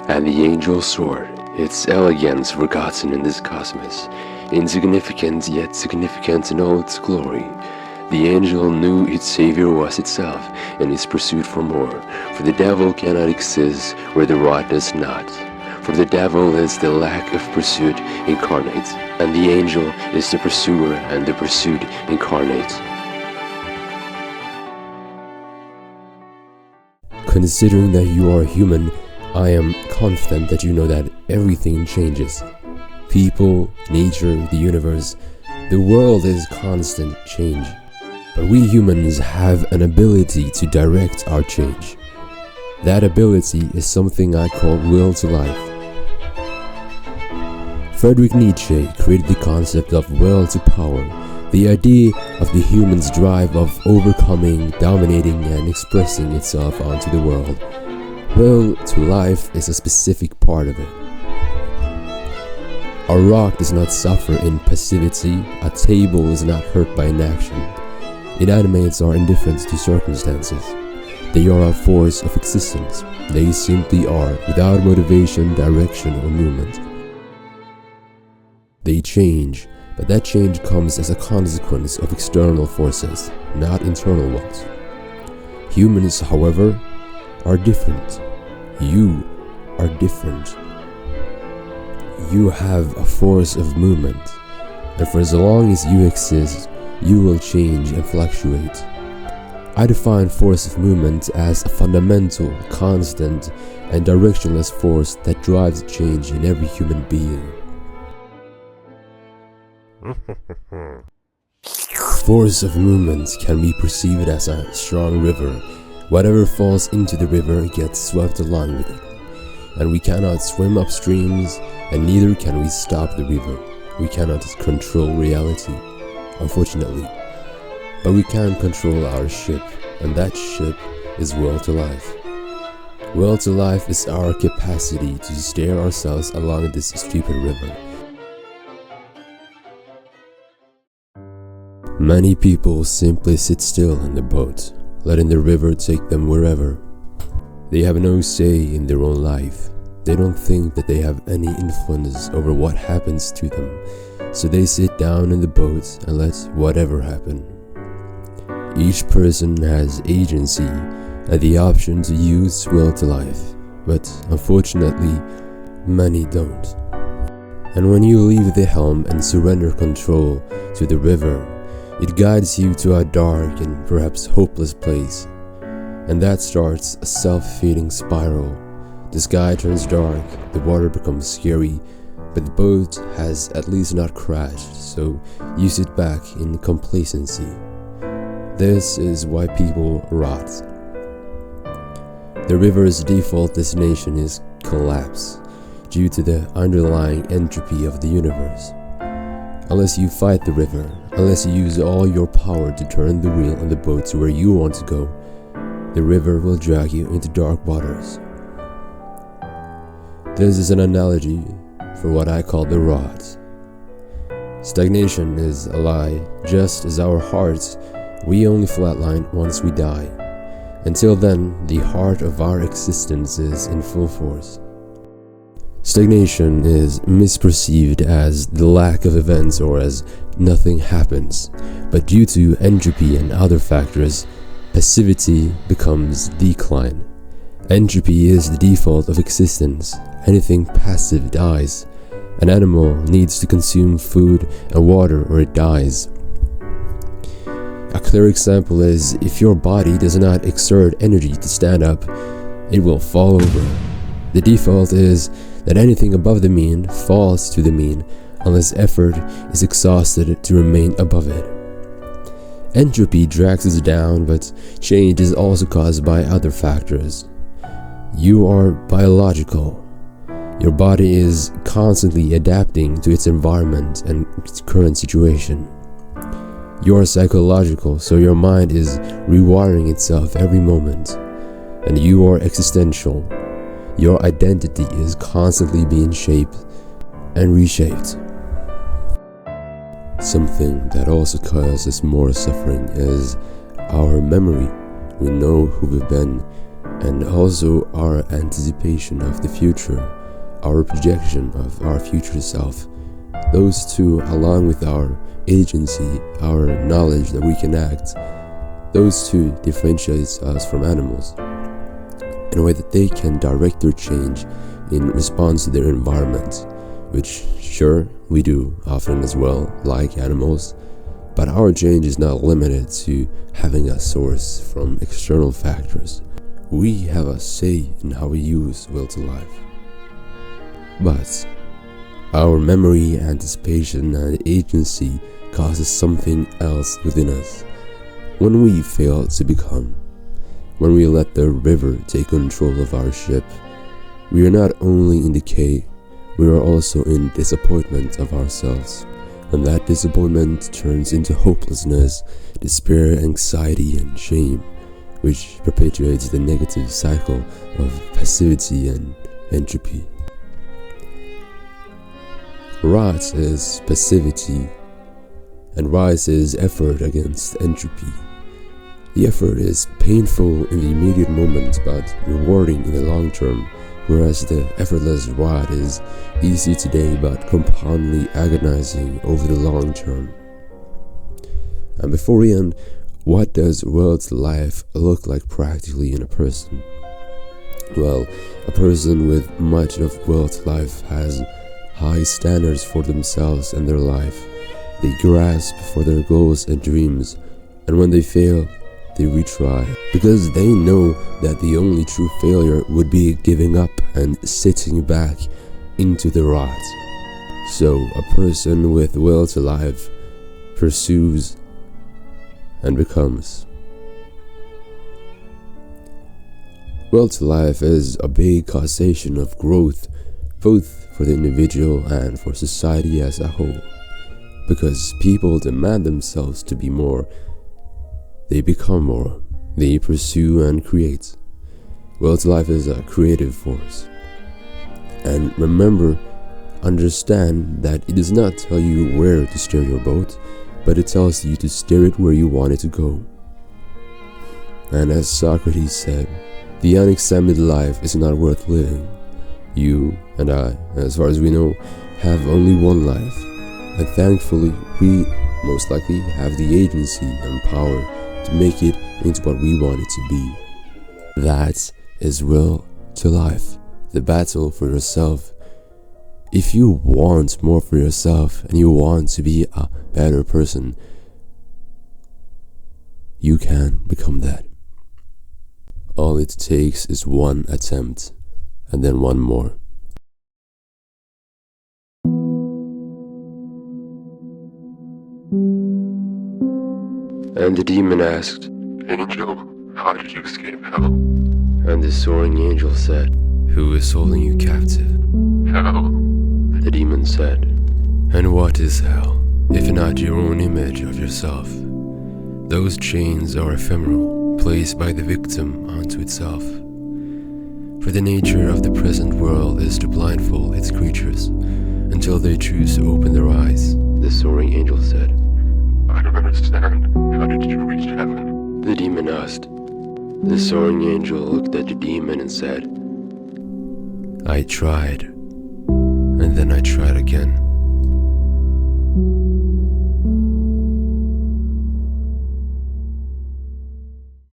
And the angel soared, its elegance forgotten in this cosmos, insignificant yet significant in all its glory. The angel knew its Savior was itself, in its pursuit for more, for the devil cannot exist where the rod does not. For the devil is the lack of pursuit incarnate, and the angel is the pursuer and the pursued incarnate. Considering that you are human, I am confident that you know that everything changes. People, nature, the universe, the world is constant change. But we humans have an ability to direct our change. That ability is something I call will to life. Friedrich Nietzsche created the concept of will to power, the idea of the human's drive of overcoming, dominating, and expressing itself onto the world. Will to life is a specific part of it. A rock does not suffer in passivity, a table is not hurt by inaction. Inanimates are indifferent to circumstances. They are a force of existence. They simply are, without motivation, direction, or movement. They change, but that change comes as a consequence of external forces, not internal ones. Humans, however, are different. You are different. You have a force of movement, and for as long as you exist, you will change and fluctuate. I define force of movement as a fundamental, constant, and directionless force that drives change in every human being. Force of movement can be perceived as a strong river. Whatever falls into the river gets swept along with it. And we cannot swim up streams, and neither can we stop the river. We cannot control reality, unfortunately. But we can control our ship, and that ship is will to life. Will to life is our capacity to steer ourselves along this stupid river. Many people simply sit still in the boat, letting the river take them wherever. They have no say in their own life. They don't think that they have any influence over what happens to them, so they sit down in the boat and let whatever happen. Each person has agency and the option to use will to life, but unfortunately, many don't. And when you leave the helm and surrender control to the river, it guides you to a dark and perhaps hopeless place, and that starts a self-feeding spiral. The sky turns dark, the water becomes scary, but the boat has at least not crashed, so you sit back in complacency. This is why people rot. The river's default destination is collapse, due to the underlying entropy of the universe. Unless you fight the river, unless you use all your power to turn the wheel on the boat to where you want to go, the river will drag you into dark waters. This is an analogy for what I call the rot. Stagnation is a lie, just as our hearts, we only flatline once we die. Until then, the heart of our existence is in full force. Stagnation is misperceived as the lack of events or as nothing happens, but due to entropy and other factors, passivity becomes decline. Entropy is the default of existence. Anything passive dies. An animal needs to consume food and water or it dies. A clear example is if your body does not exert energy to stand up, it will fall over. The default is that anything above the mean falls to the mean unless effort is exhausted to remain above it. Entropy drags us down, but change is also caused by other factors. You are biological. Your body is constantly adapting to its environment and its current situation. You are psychological, so your mind is rewiring itself every moment. And you are existential. Your identity is constantly being shaped and reshaped. Something that also causes more suffering is our memory. We know who we've been, and also our anticipation of the future, our projection of our future self. Those two, along with our agency, our knowledge that we can act, those two differentiates us from animals in a way that they can direct their change in response to their environment, which sure we do often as well, like animals, but our change is not limited to having a source from external factors. We have a say in how we use will to live. But our memory, anticipation, and agency causes something else within us. When we fail to become, when we let the river take control of our ship, we are not only in decay, we are also in disappointment of ourselves. And that disappointment turns into hopelessness, despair, anxiety, and shame, which perpetuates the negative cycle of passivity and entropy. Rot is passivity, and rise is effort against entropy. The effort is painful in the immediate moment but rewarding in the long term, whereas the effortless rot is easy today but compoundly agonizing over the long term. And before we end, what does world's life look like practically in a person? Well, a person with much of world's life has high standards for themselves and their life. They grasp for their goals and dreams, and when they fail, they retry, because they know that the only true failure would be giving up and sitting back into the rot. So a person with will to live pursues and becomes. Will to live is a big causation of growth, both for the individual and for society as a whole. Because people demand themselves to be more, they become more, they pursue and create. Will to live is a creative force. And remember, understand that it does not tell you where to steer your boat, but it tells you to steer it where you want it to go. And as Socrates said, the unexamined life is not worth living. You and I, as far as we know, have only one life, and thankfully we most likely have the agency and power to make it into what we want it to be. That is will to life, the battle for yourself. If you want more for yourself and you want to be a better person, you can become that. All it takes is one attempt, and then one more. And the demon asked, Angel, how did you escape hell? and the soaring angel said, Who is holding you captive? Hell. the demon said, And what is hell, if not your own image of yourself? Those chains are ephemeral, placed by the victim onto itself. For the nature of the present world is to blindfold its creatures until they choose to open their eyes. the soaring angel said. I don't understand. How did you reach heaven? The demon asked. The soaring angel looked at the demon and said, I tried, and then I tried again.